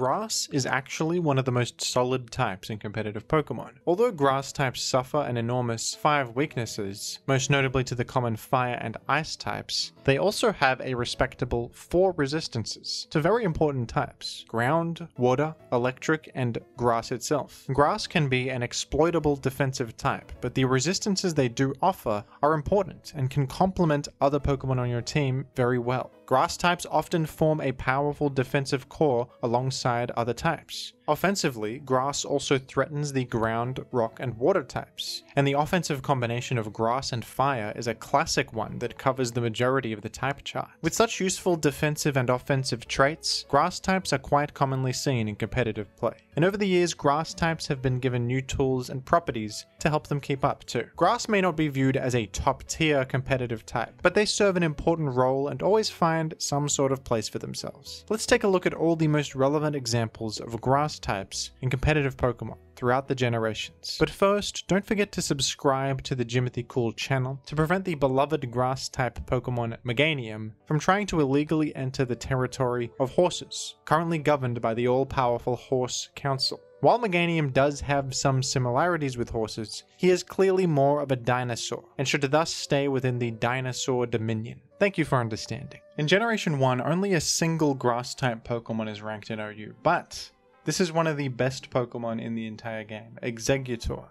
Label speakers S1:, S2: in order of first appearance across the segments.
S1: Grass is actually one of the most solid types in competitive Pokemon. Although grass types suffer an enormous 5 weaknesses, most notably to the common fire and ice types, they also have a respectable 4 resistances to very important types: ground, water, electric, and grass itself. Grass can be an exploitable defensive type, but the resistances they do offer are important and can complement other Pokemon on your team very well. Grass types often form a powerful defensive core alongside other types. Offensively, grass also threatens the ground, rock, and water types, and the offensive combination of grass and fire is a classic one that covers the majority of the type chart. With such useful defensive and offensive traits, grass types are quite commonly seen in competitive play. And over the years, grass types have been given new tools and properties to help them keep up too. Grass may not be viewed as a top-tier competitive type, but they serve an important role and always find some sort of place for themselves. Let's take a look at all the most relevant examples of grass types in competitive Pokemon throughout the generations. But first, don't forget to subscribe to the Jimothy Cool channel to prevent the beloved grass-type Pokemon Meganium from trying to illegally enter the territory of horses, currently governed by the all-powerful Horse Council. While Meganium does have some similarities with horses, he is clearly more of a dinosaur, and should thus stay within the dinosaur dominion. Thank you for understanding. In Generation 1, only a single grass-type Pokemon is ranked in OU, but this is one of the best Pokemon in the entire game, Exeggutor.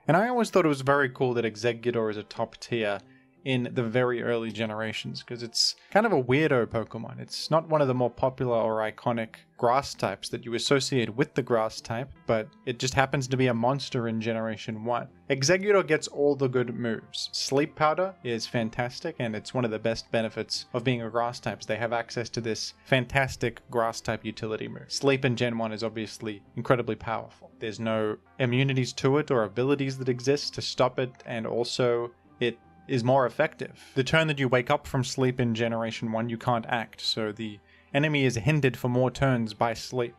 S1: And I always thought it was very cool that Exeggutor is a top tier in the very early generations, because it's kind of a weirdo Pokemon. It's not one of the more popular or iconic grass types that you associate with the grass type, but it just happens to be a monster in Generation 1. Exeggutor gets all the good moves. Sleep Powder is fantastic, and it's one of the best benefits of being a grass type. They have access to this fantastic grass type utility move. Sleep in Gen 1 is obviously incredibly powerful. There's no immunities to it or abilities that exist to stop it, and also it is more effective. The turn that you wake up from sleep in Generation 1, you can't act, so the enemy is hindered for more turns by sleep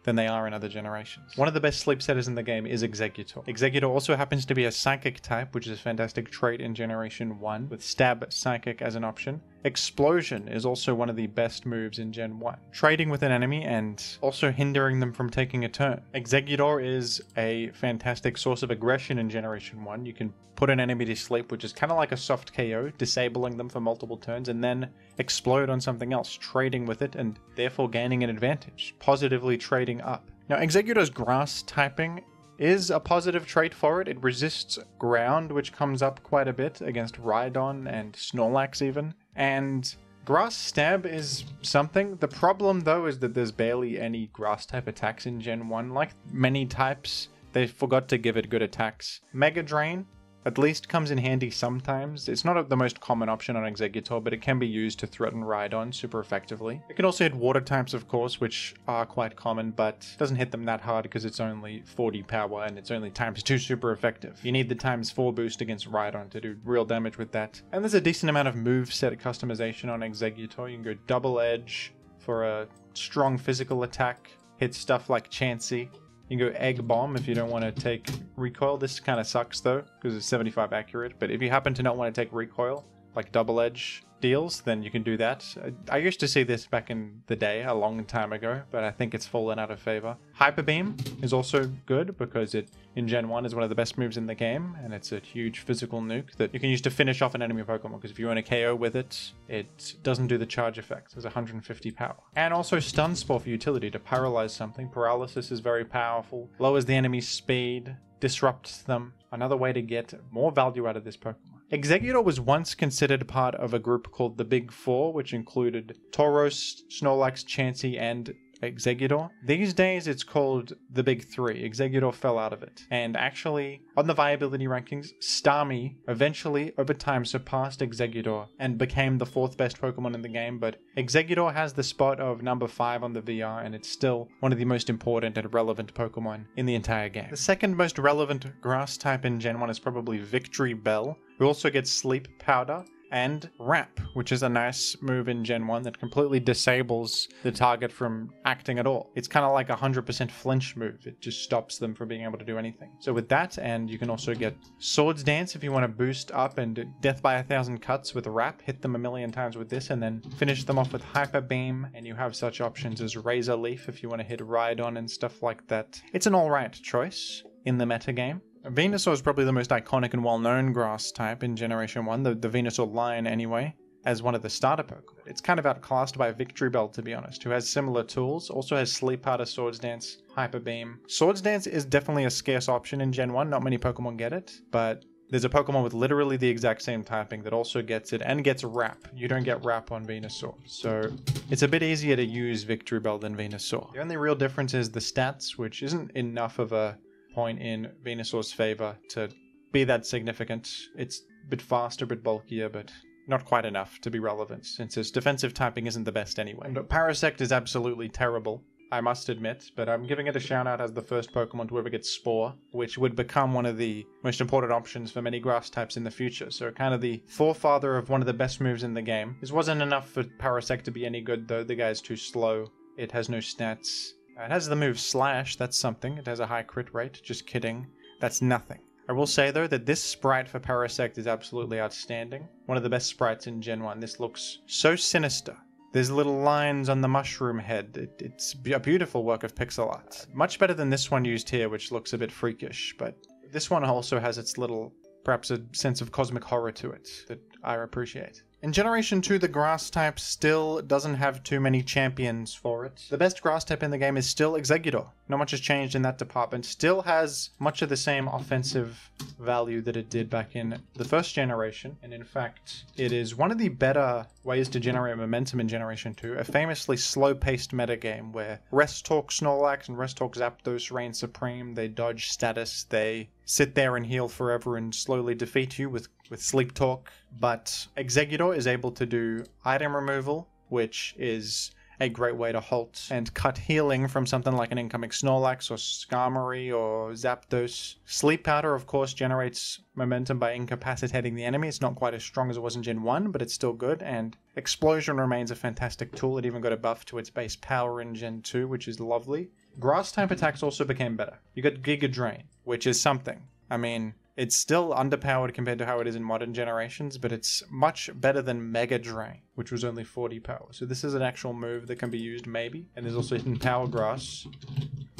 S1: than they are in other generations. One of the best sleep setters in the game is Exeggutor. Exeggutor also happens to be a Psychic type, which is a fantastic trait in Generation 1, with Stab Psychic as an option. Explosion is also one of the best moves in Gen 1, trading with an enemy and also hindering them from taking a turn. Exeggutor is a fantastic source of aggression in Generation 1. You can put an enemy to sleep, which is kind of like a soft KO, disabling them for multiple turns, and then explode on something else, trading with it and therefore gaining an advantage, positively trading up. Now, Exeggutor's grass typing is a positive trait for it. It resists ground, which comes up quite a bit against Rhydon and Snorlax even. And grass stab is something. The problem though is that there's barely any grass type attacks in Gen 1. Like many types, they forgot to give it good attacks. Mega Drain at least comes in handy sometimes. It's not the most common option on Exeggutor, but it can be used to threaten Rhydon super effectively. It can also hit water types, of course, which are quite common, but doesn't hit them that hard because it's only 40 power and it's only ×2 super effective. You need the ×4 boost against Rhydon to do real damage with that. And there's a decent amount of moveset customization on Exeggutor. You can go Double Edge for a strong physical attack, hit stuff like Chansey. You can go Egg Bomb if you don't want to take recoil. This kind of sucks though, because it's 75 accurate. But if you happen to not want to take recoil, like Double Edge deals, then you can do that. I used to see this back in the day, a long time ago, but I think it's fallen out of favor. Hyper Beam is also good because it, in Gen 1, is one of the best moves in the game, and it's a huge physical nuke that you can use to finish off an enemy Pokemon, because if you want to KO with it, it doesn't do the charge effect. It's 150 power. And also Stun Spore for utility to paralyze something. Paralysis is very powerful, lowers the enemy's speed, disrupts them. Another way to get more value out of this Pokemon. Exeggutor was once considered part of a group called the Big Four, which included Tauros, Snorlax, Chansey, and Exeggutor. These days it's called the Big Three. Exeggutor fell out of it. And actually, on the viability rankings, Starmie eventually, over time, surpassed Exeggutor and became the 4th best Pokemon in the game, but Exeggutor has the spot of number 5 on the VR, and it's still one of the most important and relevant Pokemon in the entire game. The second most relevant grass type in Gen 1 is probably Victory Bell, who also gets Sleep Powder, and Wrap, which is a nice move in Gen 1 that completely disables the target from acting at all. It's kind of like a 100% flinch move. It just stops them from being able to do anything. So with that, and you can also get Swords Dance if you want to boost up and Death by 1,000 Cuts with Wrap, hit them a million times with this, and then finish them off with Hyper Beam, and you have such options as Razor Leaf if you want to hit Rhydon and stuff like that. It's an alright choice in the metagame. Venusaur is probably the most iconic and well-known grass type in Generation 1, the Venusaur line anyway, as one of the starter Pokemon. It's kind of outclassed by Victory Bell, to be honest, who has similar tools, also has Sleep Powder, Swords Dance, Hyper Beam. Swords Dance is definitely a scarce option in Gen 1, not many Pokemon get it, but there's a Pokemon with literally the exact same typing that also gets it and gets Wrap. You don't get Wrap on Venusaur, so it's a bit easier to use Victory Bell than Venusaur. The only real difference is the stats, which isn't enough of a point in Venusaur's favor to be that significant. It's a bit faster, a bit bulkier, but not quite enough to be relevant, since its defensive typing isn't the best anyway. But Parasect is absolutely terrible, I must admit, but I'm giving it a shout out as the first Pokemon to ever get Spore, which would become one of the most important options for many grass types in the future, so kind of the forefather of one of the best moves in the game. This wasn't enough for Parasect to be any good though, the guy's too slow, it has no stats. It has the move Slash, that's something. It has a high crit rate, just kidding. That's nothing. I will say though that this sprite for Parasect is absolutely outstanding. One of the best sprites in Gen 1. This looks so sinister. There's little lines on the mushroom head. It's a beautiful work of pixel art. Much better than this one used here, which looks a bit freakish, but this one also has its little, perhaps a sense of cosmic horror to it that I appreciate. In Generation 2, the grass type still doesn't have too many champions for it. The best grass type in the game is still Exeggutor. Not much has changed in that department. Still has much of the same offensive value that it did back in the first generation. And in fact, it is one of the better ways to generate momentum in Generation 2. A famously slow-paced metagame where Rest Talk Snorlax and Rest Talk Zapdos reign supreme. They dodge status. They sit there and heal forever and slowly defeat you with Sleep Talk. But Exeggutor is able to do item removal, which is a great way to halt and cut healing from something like an incoming Snorlax or Skarmory or Zapdos. Sleep Powder, of course, generates momentum by incapacitating the enemy. It's not quite as strong as it was in Gen 1, but it's still good. And Explosion remains a fantastic tool. It even got a buff to its base power in Gen 2, which is lovely. Grass-type attacks also became better. You got Giga Drain, which is something. I mean, it's still underpowered compared to how it is in modern generations, but it's much better than Mega Drain, which was only 40 power. So this is an actual move that can be used maybe. And there's also Hidden Power Grass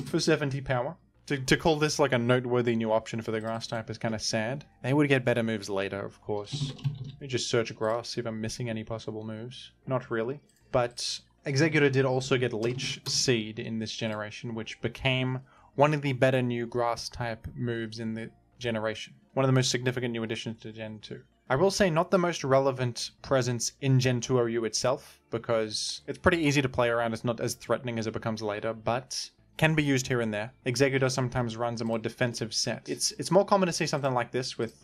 S1: for 70 power. To call this like a noteworthy new option for the grass type is kind of sad. They would get better moves later, of course. Let me just search grass, see if I'm missing any possible moves. Not really. But Exeggutor did also get Leech Seed in this generation, which became one of the better new grass type moves in the generation. One of the most significant new additions to Gen 2. I will say not the most relevant presence in Gen 2 OU itself, because it's pretty easy to play around, it's not as threatening as it becomes later, but can be used here and there. Exeggutor sometimes runs a more defensive set. It's more common to see something like this with,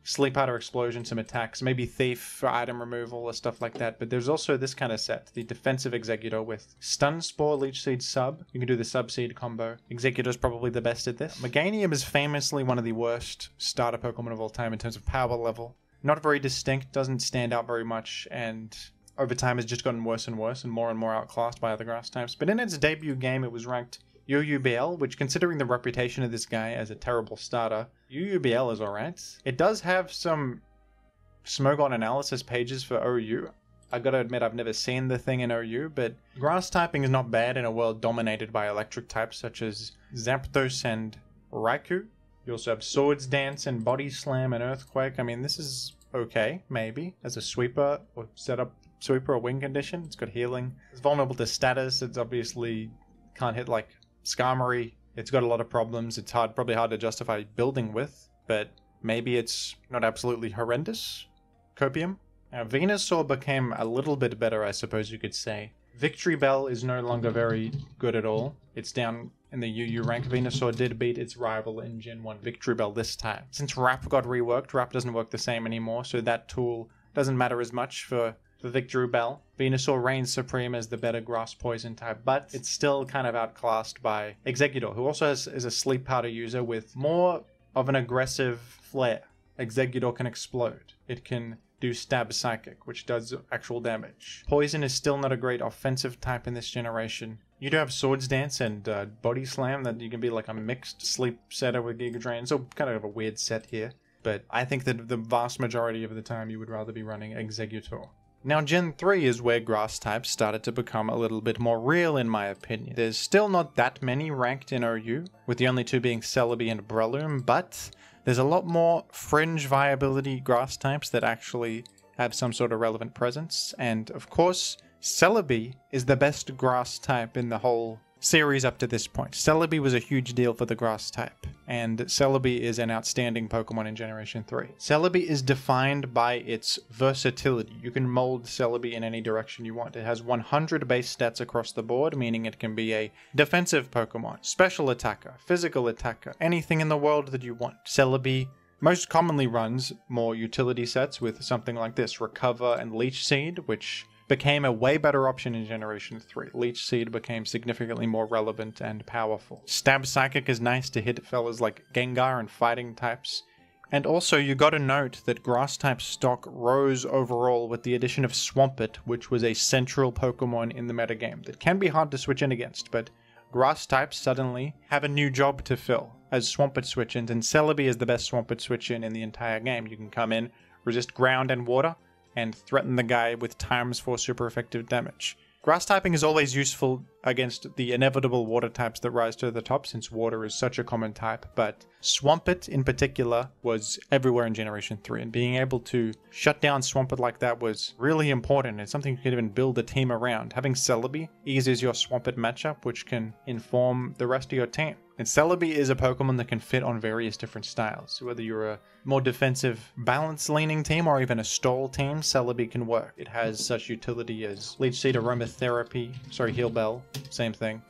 S1: Sleep Powder Explosion, some attacks, maybe Thief for item removal or stuff like that, but there's also this kind of set, the defensive Exeggutor with Stun Spore, Leech Seed, Sub. You can do the Sub Seed combo. Exeggutor's probably the best at this. Meganium is famously one of the worst starter Pokemon of all time in terms of power level. Not very distinct, doesn't stand out very much, and over time has just gotten worse and worse and more outclassed by other grass types. But in its debut game, it was ranked UUBL, which, considering the reputation of this guy as a terrible starter, UUBL is alright. It does have some Smogon analysis pages for OU. I gotta admit, I've never seen the thing in OU, but grass typing is not bad in a world dominated by electric types such as Zapdos and Raikou. You also have Swords Dance and Body Slam and Earthquake. I mean, this is okay, maybe, as a sweeper or setup sweeper or wing condition. It's got healing. It's vulnerable to status. It's obviously can't hit like Skarmory. It's got a lot of problems. It's probably hard to justify building with, but maybe it's not absolutely horrendous. Copium. Now, Venusaur became a little bit better, I suppose you could say. Victory Bell is no longer very good at all. It's down in the UU rank. Venusaur did beat its rival in Gen 1, Victory Bell, this time. Since Wrap got reworked, Wrap doesn't work the same anymore, so that tool doesn't matter as much for Victory Bell. Venusaur reigns supreme as the better grass poison type, but it's still kind of outclassed by Exeggutor, who also is a Sleep Powder user with more of an aggressive flair. Exeggutor can explode. It can do Stab Psychic, which does actual damage. Poison is still not a great offensive type in this generation. You do have Swords Dance and Body Slam, that you can be like a mixed sleep setter with Giga Drain. So kind of a weird set here. But I think that the vast majority of the time you would rather be running Exeggutor. Now Gen 3 is where grass types started to become a little bit more real in my opinion. There's still not that many ranked in OU, with the only two being Celebi and Rillaboom, but there's a lot more fringe viability grass types that actually have some sort of relevant presence. And of course, Celebi is the best grass type in the whole series up to this point. Celebi was a huge deal for the grass type, and Celebi is an outstanding Pokemon in Generation 3. Celebi is defined by its versatility. You can mold Celebi in any direction you want. It has 100 base stats across the board, meaning it can be a defensive Pokemon, special attacker, physical attacker, anything in the world that you want. Celebi most commonly runs more utility sets with something like this, Recover and Leech Seed, which became a way better option in Generation 3. Leech Seed became significantly more relevant and powerful. Stab Psychic is nice to hit fellas like Gengar and fighting types. And also, you gotta note that grass type stock rose overall with the addition of Swampert, which was a central Pokemon in the metagame that can be hard to switch in against, but grass types suddenly have a new job to fill as Swampert switch-ins, and Celebi is the best Swampert switch-in in the entire game. You can come in, resist ground and water, and threaten the guy with ×4 super effective damage. Grass typing is always useful against the inevitable water types that rise to the top, since water is such a common type, but Swampert in particular was everywhere in Generation 3, and being able to shut down Swampert like that was really important. It's something you can even build a team around. Having Celebi eases your Swampert matchup, which can inform the rest of your team. And Celebi is a Pokemon that can fit on various different styles. Whether you're a more defensive, balance-leaning team or even a stall team, Celebi can work. It has such utility as Leech Seed, Aromatherapy, Heal Bell, same thing,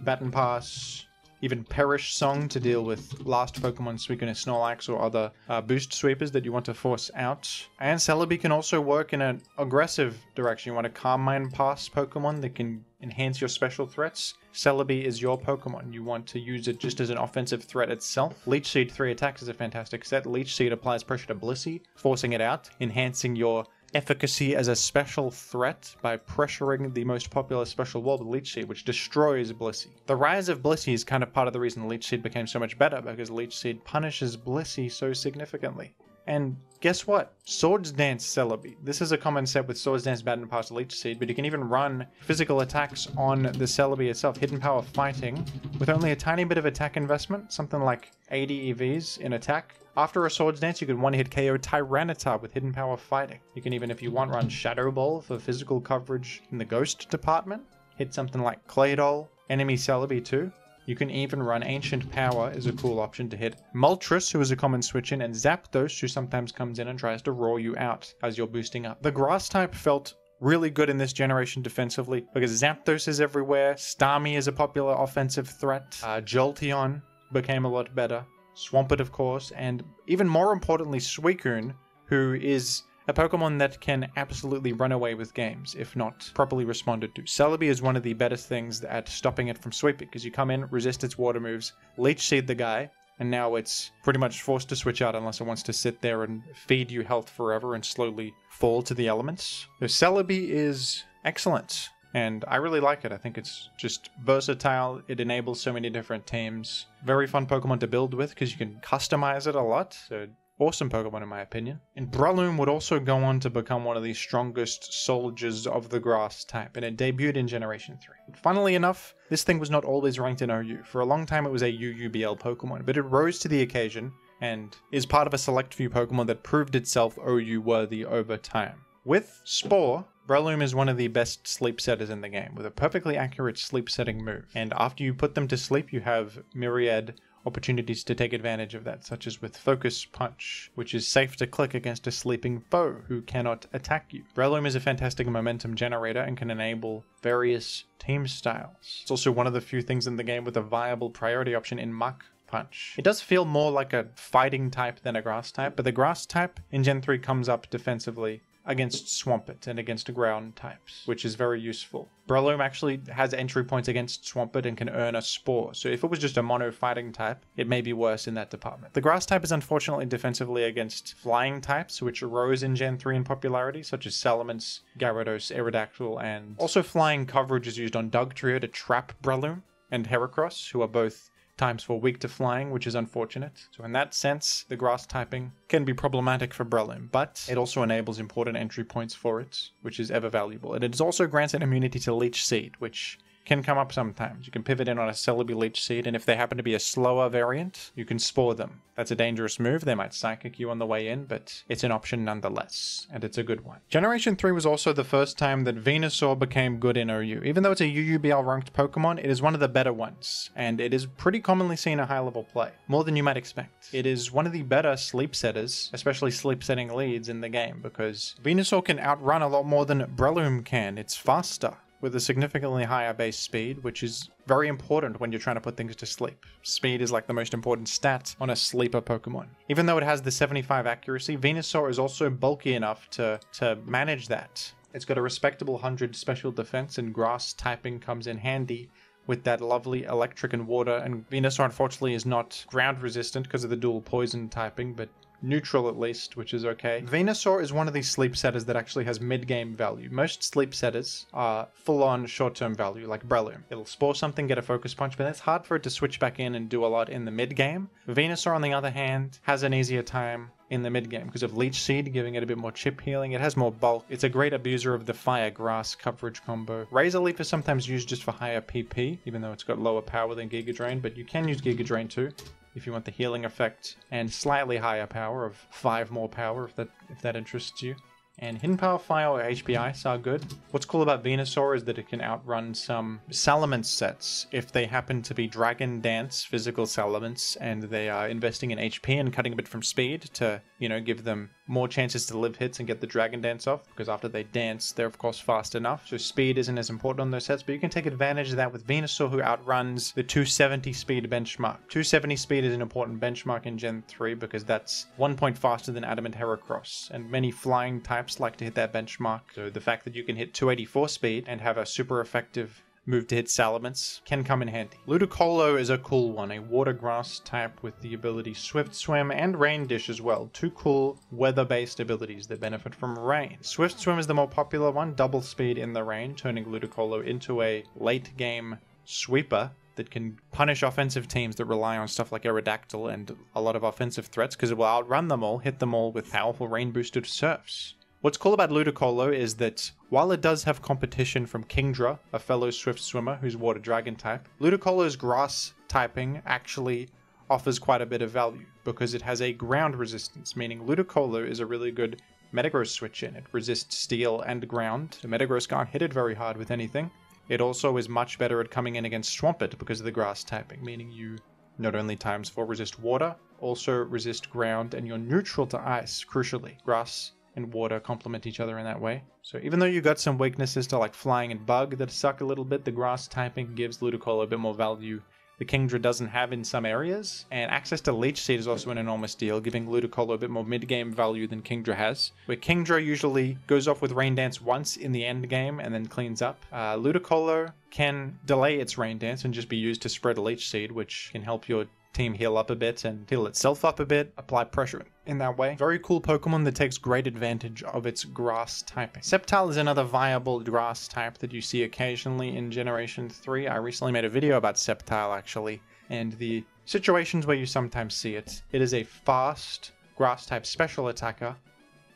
S1: Baton Pass, even Perish Song to deal with last Pokemon Suicune and Snorlax or other boost sweepers that you want to force out. And Celebi can also work in an aggressive direction. You want a Carmine Pass Pokemon that can enhance your special threats. Celebi is your Pokemon. You want to use it just as an offensive threat itself. Leech Seed 3 attacks is a fantastic set. Leech Seed applies pressure to Blissey, forcing it out, enhancing your efficacy as a special threat by pressuring the most popular special wall with Leech Seed, which destroys Blissey. The rise of Blissey is kind of part of the reason Leech Seed became so much better, because Leech Seed punishes Blissey so significantly. And guess what? Swords Dance Celebi. This is a common set with Swords Dance, Baton Pass, Leech Seed, but you can even run physical attacks on the Celebi itself. Hidden Power Fighting, with only a tiny bit of attack investment, something like 80 EVs in attack. After a Swords Dance, you can one-hit KO Tyranitar with Hidden Power Fighting. You can even, if you want, run Shadow Ball for physical coverage in the Ghost department. Hit something like Claydol, enemy Celebi too. You can even run Ancient Power as a cool option to hit Moltres, who is a common switch-in, and Zapdos, who sometimes comes in and tries to roar you out as you're boosting up. The Grass type felt really good in this generation defensively, because Zapdos is everywhere, Starmie is a popular offensive threat, Jolteon became a lot better, Swampert of course, and even more importantly Suicune, who is a Pokemon that can absolutely run away with games if not properly responded to. Celebi is one of the better things at stopping it from sweeping, because you come in, resist its water moves, Leech Seed the guy, and now it's pretty much forced to switch out unless it wants to sit there and feed you health forever and slowly fall to the elements. So Celebi is excellent, and I really like it. I think it's just versatile. It enables so many different teams. Very fun Pokemon to build with because you can customize it a lot. So awesome Pokemon in my opinion. And Rillaboom would also go on to become one of the strongest soldiers of the grass type, and it debuted in Generation 3. Funnily enough, this thing was not always ranked in OU. For a long time it was a UUBL Pokemon, but it rose to the occasion and is part of a select few Pokemon that proved itself OU worthy over time. With Spore, Rillaboom is one of the best sleep setters in the game, with a perfectly accurate sleep setting move. And after you put them to sleep, you have myriad opportunities to take advantage of that, such as with Focus Punch, which is safe to click against a sleeping foe who cannot attack you. Rillaboom is a fantastic momentum generator and can enable various team styles. It's also one of the few things in the game with a viable priority option in Mach Punch. It does feel more like a fighting type than a grass type, but the grass type in Gen 3 comes up defensively against Swampert and against ground types, which is very useful. Breloom actually has entry points against Swampert and can earn a Spore, so if it was just a mono fighting type, it may be worse in that department. The grass type is unfortunately defensively against flying types, which rose in Gen 3 in popularity, such as Salamence, Gyarados, Aerodactyl, and also flying coverage is used on Dugtrio to trap Breloom and Heracross, who are both times 4 weak to flying, which is unfortunate. So in that sense, the grass typing can be problematic for Breloom, but it also enables important entry points for it, which is ever valuable. And it also grants an immunity to Leech Seed, which can come up sometimes. You can pivot in on a Celebi Leech Seed, and if they happen to be a slower variant, you can Spore them. That's a dangerous move. They might Psychic you on the way in, but it's an option nonetheless, and it's a good one. Generation 3 was also the first time that Venusaur became good in OU. Even though it's a UUBL ranked Pokemon, it is one of the better ones, and it is pretty commonly seen at high level play, more than you might expect. It is one of the better sleep setters, especially sleep setting leads in the game, because Venusaur can outrun a lot more than Breloom can. It's faster, with a significantly higher base speed, which is very important when you're trying to put things to sleep. Speed is like the most important stat on a sleeper Pokemon. Even though it has the 75 accuracy, Venusaur is also bulky enough to manage that. It's got a respectable 100 special defense, and grass typing comes in handy with that lovely electric and water, and Venusaur unfortunately is not ground resistant because of the dual poison typing, but neutral at least, which is okay. Venusaur is one of these sleep setters that actually has mid-game value. Most sleep setters are full-on short-term value, like Breloom. It'll Spore something, get a Focus Punch, but it's hard for it to switch back in and do a lot in the mid-game. Venusaur, on the other hand, has an easier time in the mid-game because of Leech Seed, giving it a bit more chip healing. It has more bulk. It's a great abuser of the Fire-Grass coverage combo. Razor Leaf is sometimes used just for higher PP, even though it's got lower power than Giga Drain, but you can use Giga Drain too if you want the healing effect and slightly higher power of 5 more power if that interests you. And Hidden Power, Fire, or HP Ice are good. What's cool about Venusaur is that it can outrun some Salamence sets if they happen to be Dragon Dance physical Salamence and they are investing in HP and cutting a bit from speed to, give them more chances to live hits and get the Dragon Dance off, because after they dance, they're of course fast enough. So speed isn't as important on those sets, but you can take advantage of that with Venusaur, who outruns the 270 speed benchmark. 270 speed is an important benchmark in Gen 3 because that's 1 point faster than Adamant Heracross, and many flying types like to hit that benchmark. So the fact that you can hit 284 speed and have a super effective move to hit Salamence can come in handy. Ludicolo is a cool one, a water grass type with the ability Swift Swim and Rain Dish as well. 2 cool weather-based abilities that benefit from rain. Swift Swim is the more popular one, double speed in the rain, turning Ludicolo into a late-game sweeper that can punish offensive teams that rely on stuff like Aerodactyl and a lot of offensive threats, because it will outrun them all, hit them all with powerful rain-boosted Surfs. What's cool about Ludicolo is that while it does have competition from Kingdra, a fellow Swift Swimmer who's Water Dragon type, Ludicolo's grass typing actually offers quite a bit of value because it has a ground resistance, meaning Ludicolo is a really good Metagross switch in. It resists steel and ground. The Metagross can't hit it very hard with anything. It also is much better at coming in against Swampert because of the grass typing, meaning you not only ×4 resist water, also resist ground, and you're neutral to ice, crucially. Grass and water complement each other in that way. So even though you got some weaknesses to like flying and bug that suck a little bit, the grass typing gives Ludicolo a bit more value the Kingdra doesn't have in some areas, and access to Leech Seed is also an enormous deal, giving Ludicolo a bit more mid-game value than Kingdra has, where Kingdra usually goes off with Rain Dance once in the end game and then cleans up. Ludicolo can delay its Rain Dance and just be used to spread a Leech Seed, which can help your team heal up a bit and heal itself up a bit, apply pressure in that way. Very cool Pokemon that takes great advantage of its grass typing. Sceptile is another viable grass type that you see occasionally in Generation 3. I recently made a video about Sceptile actually, and the situations where you sometimes see it. It is a fast grass type special attacker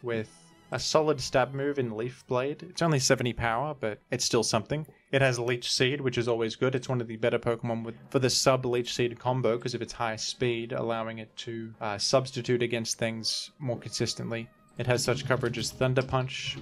S1: with a solid stab move in Leaf Blade. It's only 70 power, but it's still something. It has Leech Seed, which is always good. It's one of the better Pokemon for the sub-Leech Seed combo because of its high speed, allowing it to substitute against things more consistently. It has such coverage as Thunder Punch.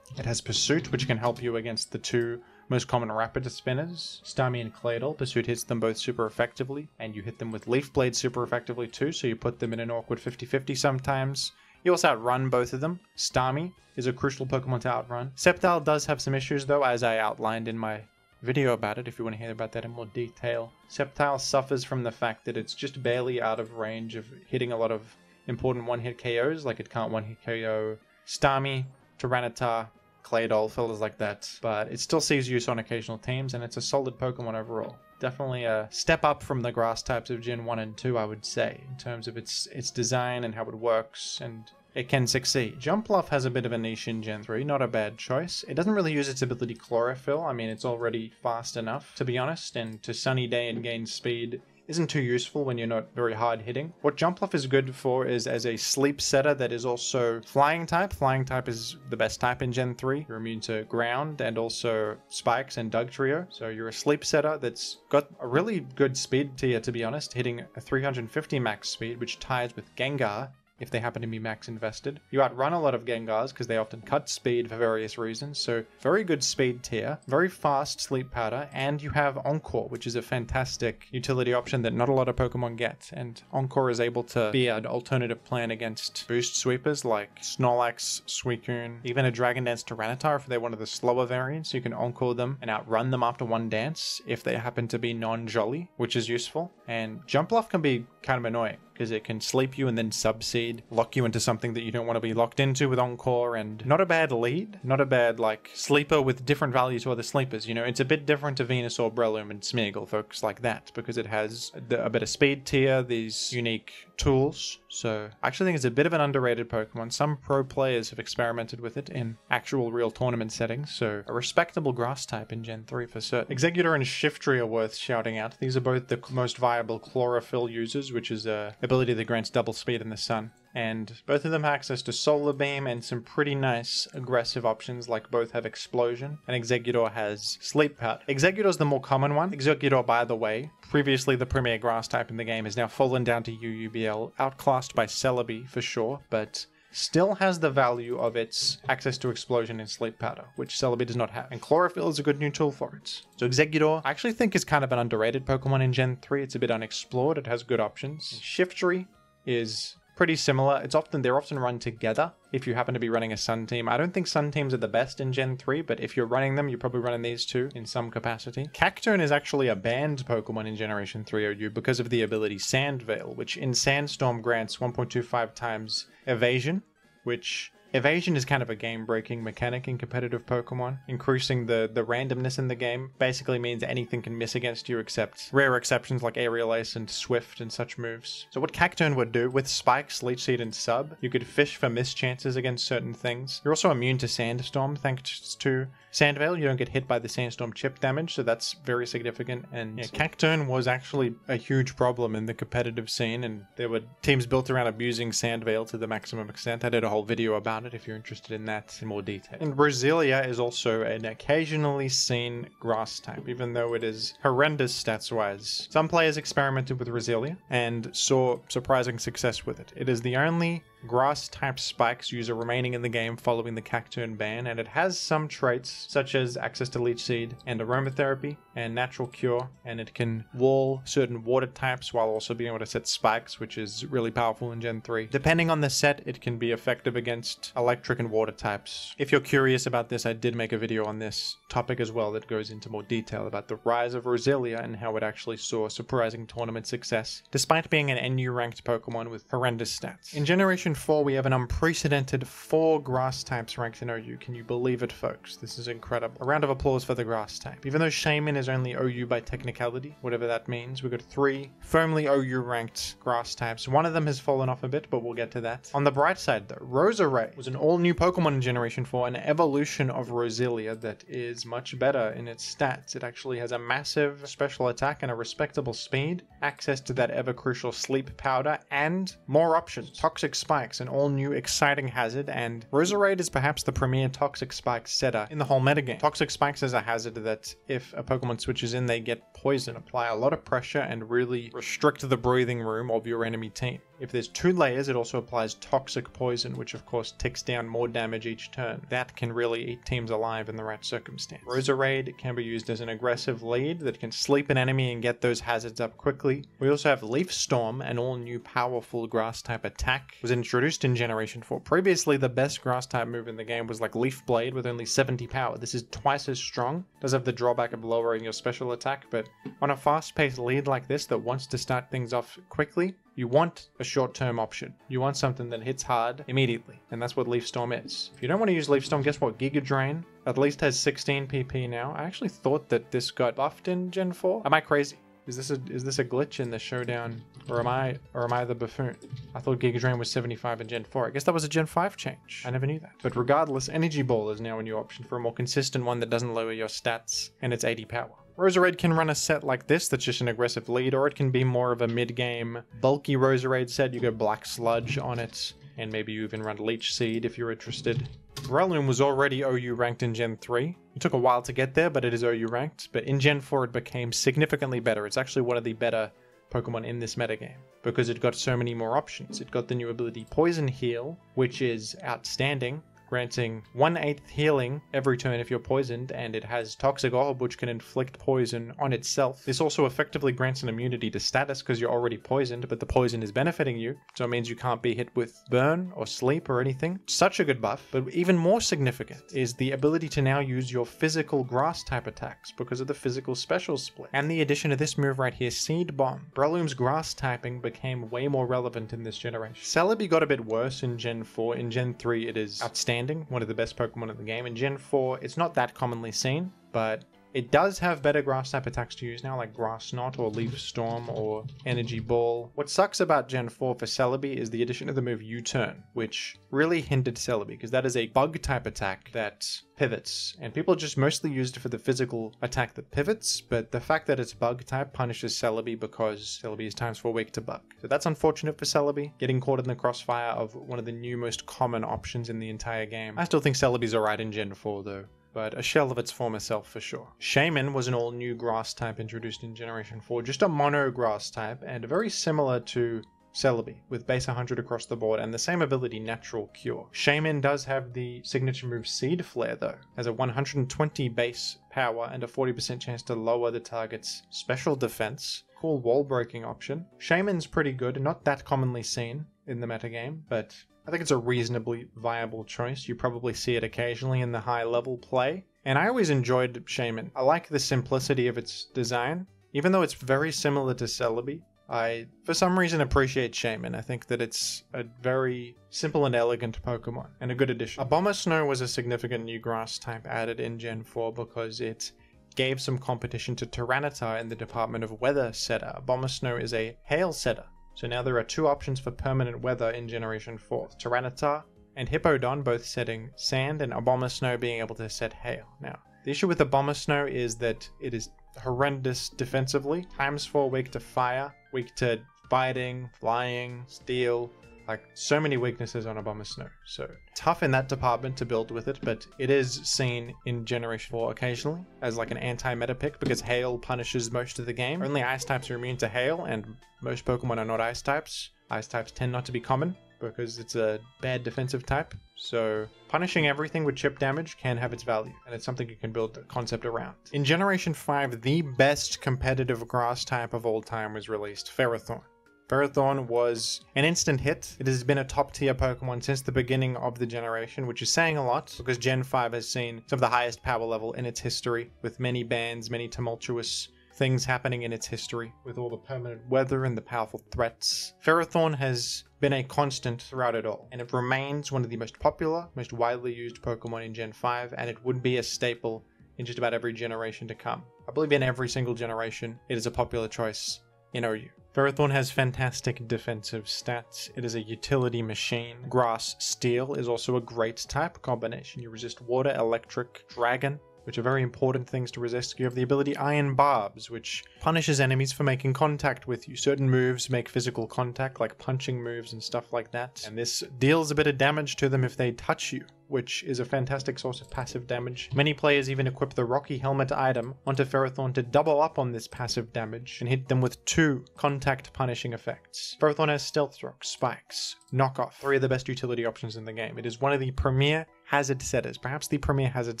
S1: It has Pursuit, which can help you against the 2 most common Rapid Spinners, Starmie and Claydol. Pursuit hits them both super effectively, and you hit them with Leaf Blade super effectively too, so you put them in an awkward 50-50 sometimes. You also outrun both of them. Starmie is a crucial Pokemon to outrun. Sceptile does have some issues though, as I outlined in my video about it, if you want to hear about that in more detail. Sceptile suffers from the fact that it's just barely out of range of hitting a lot of important one-hit KOs, like it can't one-hit KO Starmie, Tyranitar, Claydol, fellas like that. But it still sees use on occasional teams, and it's a solid Pokemon overall. Definitely a step up from the grass types of Gen 1 and 2, I would say, in terms of its design and how it works, and it can succeed. Jumpluff has a bit of a niche in Gen 3, not a bad choice. It doesn't really use its ability Chlorophyll. I mean, it's already fast enough, to be honest, and to Sunny Day and gain speed isn't too useful when you're not very hard hitting. What Jumpluff is good for is as a sleep setter that is also flying type. Flying type is the best type in Gen 3. You're immune to ground and also spikes and Dugtrio. So you're a sleep setter that's got a really good speed tier, to be honest, hitting a 350 max speed, which ties with Gengar if they happen to be max invested. You outrun a lot of Gengars because they often cut speed for various reasons, so very good speed tier, very fast sleep powder, and you have Encore, which is a fantastic utility option that not a lot of Pokemon get, and Encore is able to be an alternative plan against boost sweepers like Snorlax, Suicune, even a Dragon Dance Tyranitar if they're one of the slower variants. You can Encore them and outrun them after one dance if they happen to be non-jolly, which is useful. And Jumpluff can be kind of annoying because it can sleep you and then subseed, lock you into something that you don't want to be locked into with Encore, and not a bad lead, not a bad like sleeper with different value to other sleepers. You know, it's a bit different to Venusaur, Breloom, and Smeargle, folks like that, because it has a bit of speed tier, these unique tools. So I actually think it's a bit of an underrated Pokemon. Some pro players have experimented with it in actual real tournament settings, so a respectable grass type in Gen 3 for certain. Exeggutor and Shiftry are worth shouting out. These are both the most viable Chlorophyll users, which is a ability that grants double speed in the sun. And both of them have access to Solar Beam and some pretty nice aggressive options, like both have Explosion, and Exeggutor has Sleep Powder. Exeggutor is the more common one. Exeggutor, by the way, previously the premier grass type in the game, has now fallen down to UUBL, outclassed by Celebi for sure, but still has the value of its access to Explosion and Sleep Powder, which Celebi does not have. And Chlorophyll is a good new tool for it. So Exeggutor, I actually think is kind of an underrated Pokemon in Gen 3. It's a bit unexplored. It has good options. And Shiftry is pretty similar. They're often run together if you happen to be running a Sun team. I don't think Sun teams are the best in Gen 3, but if you're running them, you're probably running these two in some capacity. Cacturne is actually a banned Pokemon in Generation 3 OU because of the ability Sand Veil, which in Sandstorm grants 1.25 times evasion, which evasion is kind of a game-breaking mechanic in competitive Pokemon. Increasing the randomness in the game basically means anything can miss against you except rare exceptions like Aerial Ace and Swift and such moves. So what Cacturne would do, with Spikes, Leech Seed, and Sub, you could fish for miss chances against certain things. You're also immune to Sandstorm thanks to Sand Veil. You don't get hit by the Sandstorm chip damage, so that's very significant. And yeah, Cacturne was actually a huge problem in the competitive scene, and there were teams built around abusing Sand Veil to the maximum extent. I did a whole video about it if you're interested in that in more detail. And Roselia is also an occasionally seen grass type, even though it is horrendous stats-wise. Some players experimented with Roselia and saw surprising success with it. It is the only grass-type Spikes user remaining in the game following the Cacturne ban, and it has some traits such as access to Leech Seed and Aromatherapy and Natural Cure, and it can wall certain water types while also being able to set Spikes, which is really powerful in Gen 3. Depending on the set, it can be effective against electric and water types. If you're curious about this, I did make a video on this topic as well that goes into more detail about the rise of Roselia and how it actually saw surprising tournament success, despite being an NU ranked Pokemon with horrendous stats. In Generation 4, we have an unprecedented 4 grass types ranked in OU. Can you believe it, folks? This is incredible. A round of applause for the grass type. Even though Shaman is only OU by technicality, whatever that means, we've got 3 firmly OU ranked grass types. One of them has fallen off a bit, but we'll get to that. On the bright side though, Roserade was an all-new Pokemon in Generation 4, an evolution of Roselia that is much better in its stats. It actually has a massive special attack and a respectable speed, access to that ever-crucial Sleep Powder, and more options. Toxic Spikes, an all-new exciting hazard, and Roserade is perhaps the premier Toxic Spike setter in the whole metagame. Toxic Spikes is a hazard that if a Pokemon switches in, they get poison, apply a lot of pressure, and really restrict the breathing room of your enemy team. If there's 2 layers, it also applies Toxic Poison, which of course ticks down more damage each turn. That can really eat teams alive in the right circumstance. Roserade can be used as an aggressive lead that can sleep an enemy and get those hazards up quickly. We also have Leaf Storm, an all-new powerful grass-type attack. It was introduced in Generation 4. Previously, the best grass-type move in the game was like Leaf Blade with only 70 power. This is twice as strong. Does have the drawback of lowering your special attack, but on a fast-paced lead like this that wants to start things off quickly, You want a short-term option. You want something that hits hard immediately, and that's what Leaf Storm is. If you don't want to use Leaf Storm, guess what? Giga Drain at least has 16 PP now. I actually thought that this got buffed in Gen 4. Am I crazy? Is this a glitch in the showdown, or am I the buffoon? I thought Giga Drain was 75 in Gen 4. I guess that was a Gen 5 change. I never knew that. But regardless, Energy Ball is now a new option for a more consistent one that doesn't lower your stats, and it's 80 power. Roserade can run a set like this that's just an aggressive lead, or it can be more of a mid-game bulky Roserade set. You go Black Sludge on it, and maybe you even run Leech Seed if you're interested. Rillaboom was already OU ranked in Gen 3. It took a while to get there, but it is OU ranked. But in Gen 4 it became significantly better. It's actually one of the better Pokemon in this metagame because it got so many more options. It got the new ability Poison Heal, which is outstanding, granting 1/8 healing every turn if you're poisoned, and it has Toxic Orb, which can inflict poison on itself. This also effectively grants an immunity to status because you're already poisoned, but the poison is benefiting you, so it means you can't be hit with burn or sleep or anything. Such a good buff, but even more significant is the ability to now use your physical grass type attacks because of the physical special split. And the addition of this move right here, Seed Bomb. Rillaboom's grass typing became way more relevant in this generation. Celebi got a bit worse in Gen 4. In Gen 3 it is outstanding. One of the best Pokemon in the game. In Gen 4, it's not that commonly seen, but it does have better grass type attacks to use now, like Grass Knot or Leaf Storm or Energy Ball. What sucks about Gen 4 for Celebi is the addition of the move U-Turn, which really hindered Celebi, because that is a bug type attack that pivots, and people just mostly used it for the physical attack that pivots, but the fact that it's bug type punishes Celebi because Celebi is times 4 weak to bug. So that's unfortunate for Celebi, getting caught in the crossfire of one of the new most common options in the entire game. I still think Celebi's alright in Gen 4 though, but a shell of its former self for sure. Shaman was an all-new grass type introduced in Generation 4, just a mono grass type, and very similar to Celebi, with base 100 across the board and the same ability, Natural Cure. Shaman does have the signature move Seed Flare though, has a 120 base power and a 40% chance to lower the target's special defense. Cool wall breaking option. Shaman's pretty good, not that commonly seen in the metagame, but I think it's a reasonably viable choice. You probably see it occasionally in the high level play. And I always enjoyed Shaman. I like the simplicity of its design. Even though it's very similar to Celebi, I, for some reason, appreciate Shaman. I think that it's a very simple and elegant Pokemon, and a good addition. Abomasnow was a significant new grass type added in Gen 4 because it gave some competition to Tyranitar in the department of weather setter. Abomasnow is a hail setter. So now there are two options for permanent weather in Generation 4. Tyranitar and Hippowdon both setting sand, and Abomasnow being able to set hail. Now, the issue with Abomasnow is that it is horrendous defensively. Times 4 weak to fire, weak to biting, flying, steel, like so many weaknesses on Abomasnow. So tough in that department to build with it, but it is seen in Generation 4 occasionally as like an anti-meta pick because hail punishes most of the game. Only ice types are immune to hail, and most Pokemon are not ice types. Ice types tend not to be common because it's a bad defensive type. So punishing everything with chip damage can have its value, and it's something you can build a concept around. In Generation 5, the best competitive grass type of all time was released, Ferrothorn. Ferrothorn was an instant hit. It has been a top tier Pokemon since the beginning of the generation, which is saying a lot because Gen 5 has seen some of the highest power level in its history, with many bans, many tumultuous things happening in its history, with all the permanent weather and the powerful threats. Ferrothorn has been a constant throughout it all, and it remains one of the most popular, most widely used Pokemon in Gen 5, and it would be a staple in just about every generation to come. I believe in every single generation, it is a popular choice in OU. Ferrothorn has fantastic defensive stats. It is a utility machine. Grass Steel is also a great type combination. You resist water, electric, dragon, which are very important things to resist. You have the ability Iron Barbs, which punishes enemies for making contact with you. Certain moves make physical contact, like punching moves and stuff like that, and this deals a bit of damage to them if they touch you, which is a fantastic source of passive damage. Many players even equip the Rocky Helmet item onto Ferrothorn to double up on this passive damage and hit them with 2 contact punishing effects. Ferrothorn has Stealth Rock, Spikes, Knockoff, 3 of the best utility options in the game. It is one of the premier hazard setters, perhaps the premier hazard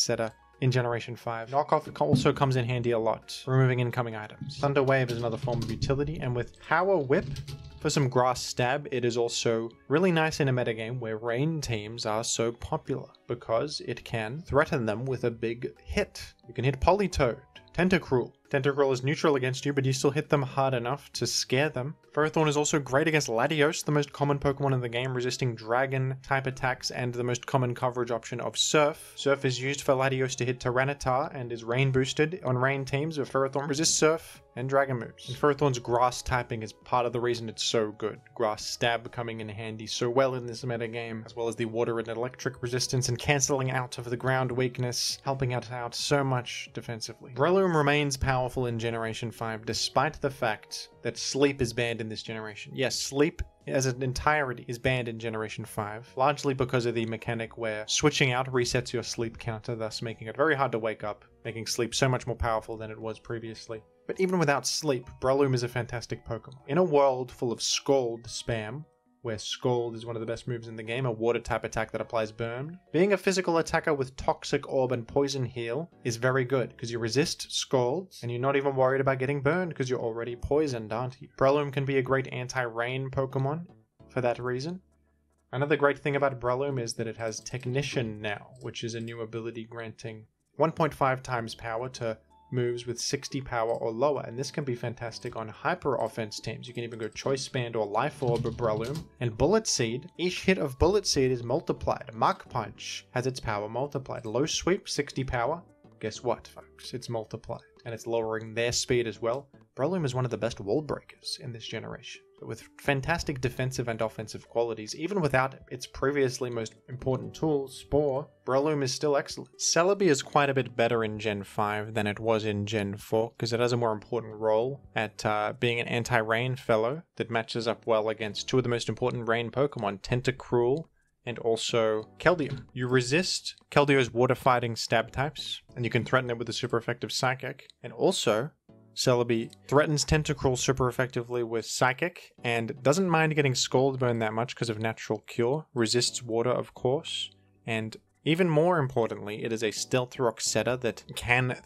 S1: setter in Generation 5. Knockoff also comes in handy a lot, removing incoming items. Thunder Wave is another form of utility, and with Power Whip, for some grass stab, it is also really nice in a metagame where rain teams are so popular because it can threaten them with a big hit. You can hit Politoed, Tentacruel, Tentacruel is neutral against you, but you still hit them hard enough to scare them. Ferrothorn is also great against Latios, the most common Pokemon in the game, resisting Dragon-type attacks and the most common coverage option of Surf. Surf is used for Latios to hit Tyranitar and is Rain boosted on Rain teams, where Ferrothorn resists Surf and Dragon moves. And Ferrothorn's Grass typing is part of the reason it's so good. Grass Stab coming in handy so well in this metagame, as well as the Water and Electric resistance and cancelling out of the ground weakness, helping us out so much defensively. Breloom remains powerful in Generation 5 despite the fact that Sleep is banned in this generation. Yes, Sleep as an entirety is banned in Generation 5, largely because of the mechanic where switching out resets your sleep counter, thus making it very hard to wake up, making Sleep so much more powerful than it was previously. But even without Sleep, Breloom is a fantastic Pokemon. In a world full of Scald spam, where Scald is one of the best moves in the game, a water-type attack that applies burn, being a physical attacker with Toxic Orb and Poison Heal is very good, because you resist Scald, and you're not even worried about getting burned, because you're already poisoned, aren't you? Breloom can be a great anti-rain Pokemon for that reason. Another great thing about Breloom is that it has Technician now, which is a new ability granting 1.5 times power to moves with 60 power or lower, and this can be fantastic on hyper offense teams. You can even go Choice Band or Life Orb of Breloom. And Bullet Seed, each hit of Bullet Seed is multiplied. Mach Punch has its power multiplied. Low Sweep, 60 power. Guess what, folks? It's multiplied. And it's lowering their speed as well. Breloom is one of the best wall breakers in this generation. With fantastic defensive and offensive qualities, even without its previously most important tool, Spore, Breloom is still excellent. Celebi is quite a bit better in Gen 5 than it was in Gen 4, because it has a more important role at being an anti-rain fellow that matches up well against two of the most important rain Pokemon, Tentacruel and also Keldeo. You resist Keldeo's water-fighting stab types, and you can threaten it with a super effective Psychic, and also Celebi threatens Tentacruel super effectively with Psychic, and doesn't mind getting Scald Burn that much because of Natural Cure, resists water of course, and even more importantly, it is a Stealth Rock setter that can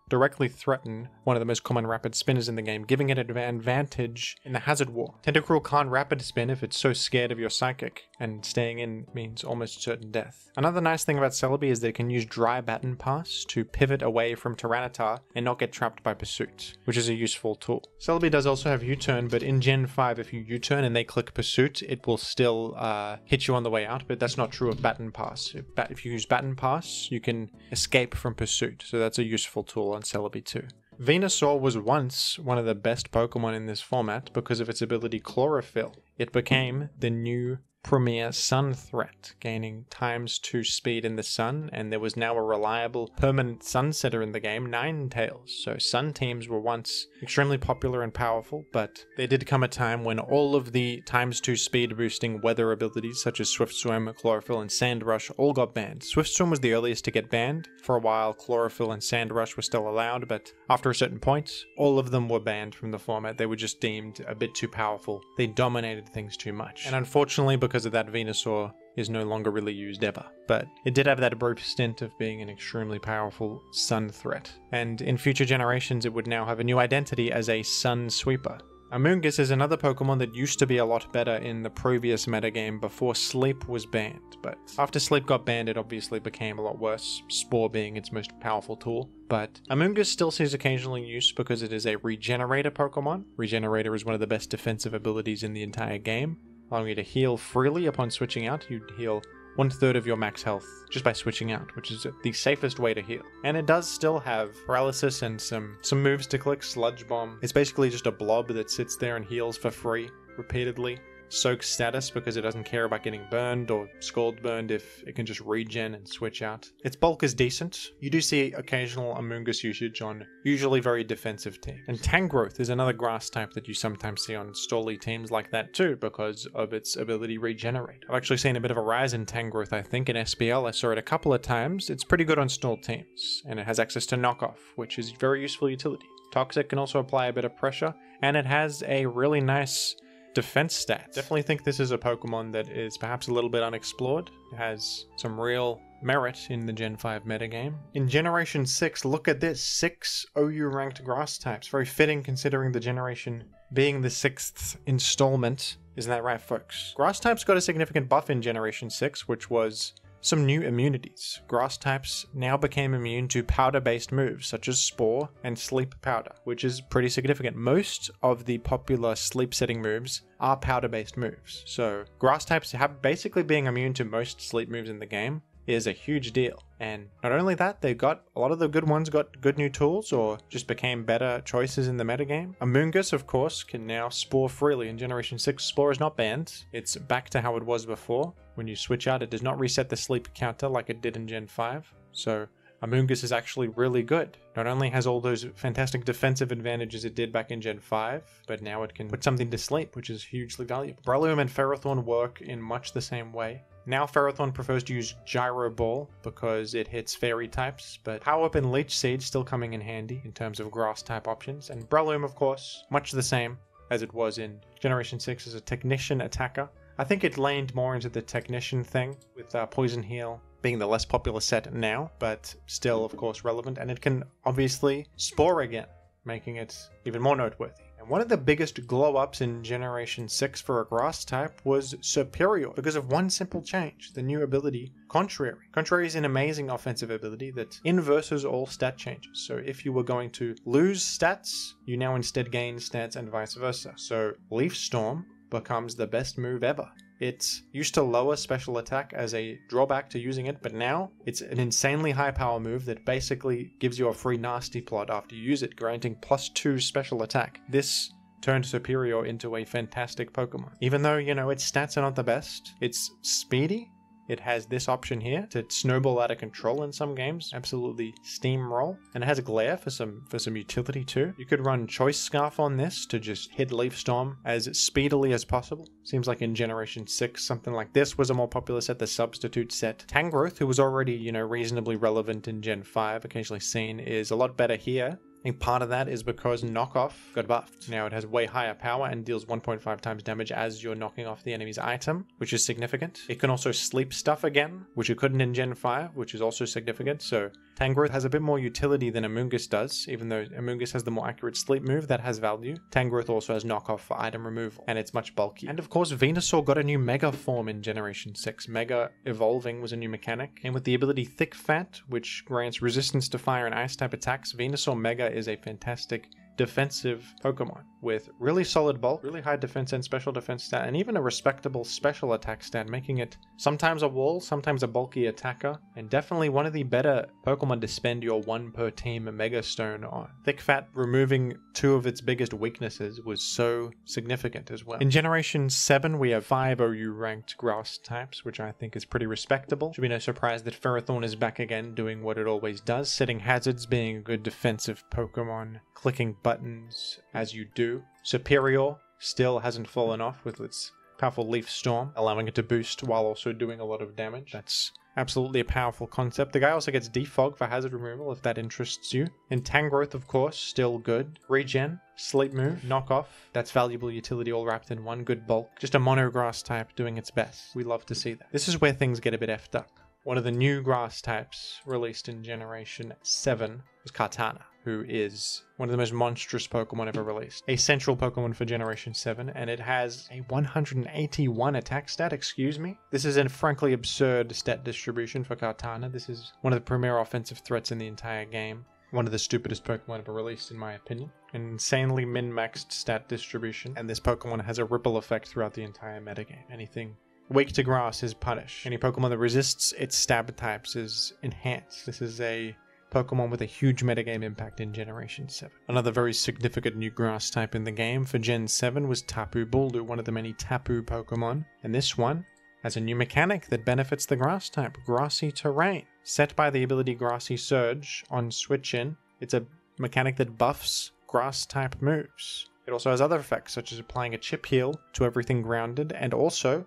S1: directly threaten one of the most common rapid spinners in the game, giving it an advantage in the Hazard War. Tentacruel can't rapid spin if it's so scared of your Psychic, and staying in means almost certain death. Another nice thing about Celebi is that it can use Dry Baton Pass to pivot away from Tyranitar and not get trapped by Pursuit, which is a useful tool. Celebi does also have U-Turn, but in Gen 5 if you U-Turn and they click Pursuit, it will still hit you on the way out, but that's not true of Baton Pass. If you use Baton Pass, you can escape from Pursuit, so that's a useful tool on Celebi too. Venusaur was once one of the best Pokemon in this format because of its ability Chlorophyll. It became the new premier sun threat, gaining ×2 speed in the sun, and there was now a reliable permanent sun setter in the game, Ninetales. So sun teams were once extremely popular and powerful, but there did come a time when all of the ×2 speed boosting weather abilities such as Swift Swim, Chlorophyll, and Sand Rush all got banned. Swift Swim was the earliest to get banned. For a while, Chlorophyll and Sand Rush were still allowed, but after a certain point, all of them were banned from the format. They were just deemed a bit too powerful. They dominated things too much. And unfortunately, because of that, Venusaur is no longer really used ever. But it did have that brief stint of being an extremely powerful sun threat. And in future generations, it would now have a new identity as a sun sweeper. Amoonguss is another Pokemon that used to be a lot better in the previous metagame before Sleep was banned, but after Sleep got banned it obviously became a lot worse, Spore being its most powerful tool. But Amoonguss still sees occasional use because it is a Regenerator Pokemon. Regenerator is one of the best defensive abilities in the entire game, allowing you to heal freely upon switching out. You'd heal 1/3 of your max health just by switching out, which is the safest way to heal. And it does still have paralysis and some moves to click. Sludge Bomb. It's basically just a blob that sits there and heals for free repeatedly. Soak status because it doesn't care about getting burned or scald burned if it can just regen and switch out. Its bulk is decent. You do see occasional Amoonguss usage on usually very defensive teams. And Tangrowth is another grass type that you sometimes see on stally teams like that too because of its ability Regenerate. I've actually seen a bit of a rise in Tangrowth I think in SPL. I saw it a couple of times. It's pretty good on stall teams and it has access to Knockoff, which is very useful utility. Toxic can also apply a bit of pressure and it has a really nice defense stats. Definitely think this is a Pokemon that is perhaps a little bit unexplored. It has some real merit in the Gen 5 metagame. In Generation 6, look at this, 6 OU ranked grass types. Very fitting considering the generation being the 6th installment. Isn't that right, folks? Grass types got a significant buff in Generation 6, which was some new immunities. Grass types now became immune to powder-based moves such as Spore and Sleep Powder, which is pretty significant. Most of the popular sleep-setting moves are powder-based moves, so grass types have basically being immune to most sleep moves in the game is a huge deal. And not only that, they got a lot of the good ones got good new tools or just became better choices in the metagame. Amoonguss, of course, can now spore freely. In Generation 6, Spore is not banned. It's back to how it was before. When you switch out, it does not reset the sleep counter like it did in Gen 5. So Amoonguss is actually really good. Not only has all those fantastic defensive advantages it did back in Gen 5, but now it can put something to sleep, which is hugely valuable. Rillaboom and Ferrothorn work in much the same way. Now Ferrothorn prefers to use Gyro Ball because it hits fairy types, but Power Up and Leech Seed still coming in handy in terms of grass type options. And Rillaboom, of course, much the same as it was in Generation 6 as a Technician attacker. I think it leaned more into the Technician thing, with Poison Heal being the less popular set now, but still, of course, relevant. And it can obviously Spore again, making it even more noteworthy. One of the biggest glow-ups in Generation 6 for a grass type was Superior because of one simple change, the new ability Contrary. Contrary is an amazing offensive ability that inverses all stat changes. So if you were going to lose stats, you now instead gain stats and vice versa. So Leaf Storm becomes the best move ever. It used to lower special attack as a drawback to using it, but now it's an insanely high power move that basically gives you a free nasty plot after you use it, granting +2 special attack. This turned Superior into a fantastic Pokemon. Even though, its stats are not the best, it's speedy. It has this option here to snowball out of control in some games, absolutely steamroll, and it has Glare for some utility too. You could run Choice Scarf on this to just hit Leaf Storm as speedily as possible. Seems like in Generation 6 something like this was a more popular set, the substitute set. Tangrowth, who was already, reasonably relevant in Gen 5, occasionally seen, is a lot better here. I think part of that is because Knockoff got buffed. Now it has way higher power and deals 1.5 times damage as you're knocking off the enemy's item, which is significant. It can also sleep stuff again, which it couldn't in Gen 5, which is also significant. So Tangrowth has a bit more utility than Amoonguss does, even though Amoonguss has the more accurate sleep move that has value. Tangrowth also has knockoff for item removal, and it's much bulkier. And of course, Venusaur got a new Mega form in Generation 6. Mega evolving was a new mechanic, and with the ability Thick Fat, which grants resistance to fire and ice type attacks, Venusaur Mega is a fantastic defensive Pokemon with really solid bulk, really high defense and special defense stat, and even a respectable special attack stat, making it sometimes a wall, sometimes a bulky attacker, and definitely one of the better Pokemon to spend your 1 per team Mega Stone on. Thick Fat removing 2 of its biggest weaknesses was so significant as well. In Generation 7 we have 5 OU ranked grass types, which I think is pretty respectable. Should be no surprise that Ferrothorn is back again doing what it always does, setting hazards, being a good defensive Pokemon, clicking buttons as you do. Superior still hasn't fallen off with its powerful Leaf Storm, allowing it to boost while also doing a lot of damage. That's absolutely a powerful concept. The guy also gets Defog for hazard removal if that interests you. And Tangrowth, of course, still good. Regen, Sleep Move, Knockoff. That's valuable utility all wrapped in one. Good bulk. Just a mono grass type doing its best. We love to see that. This is where things get a bit effed up. One of the new grass types released in Generation 7 was Kartana, who is one of the most monstrous Pokemon ever released. A central Pokemon for Generation 7, and it has a 181 attack stat, excuse me. This is a frankly absurd stat distribution for Kartana. This is one of the premier offensive threats in the entire game. One of the stupidest Pokemon ever released, in my opinion. An insanely min-maxed stat distribution, and this Pokemon has a ripple effect throughout the entire metagame. Anything weak to grass is punished. Any Pokemon that resists its stab types is enhanced. This is a Pokemon with a huge metagame impact in Generation 7. Another very significant new grass type in the game for Gen 7 was Tapu Bulu, one of the many Tapu Pokemon. And this one has a new mechanic that benefits the grass type, Grassy Terrain. Set by the ability Grassy Surge on Switch In, it's a mechanic that buffs grass type moves. It also has other effects, such as applying a chip heal to everything grounded, and also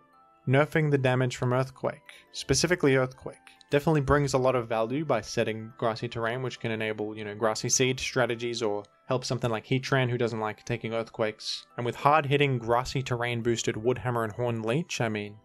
S1: nerfing the damage from Earthquake, specifically Earthquake. Definitely brings a lot of value by setting Grassy Terrain, which can enable, Grassy Seed strategies or help something like Heatran who doesn't like taking Earthquakes. And with hard-hitting Grassy Terrain boosted Woodhammer and Horn Leech,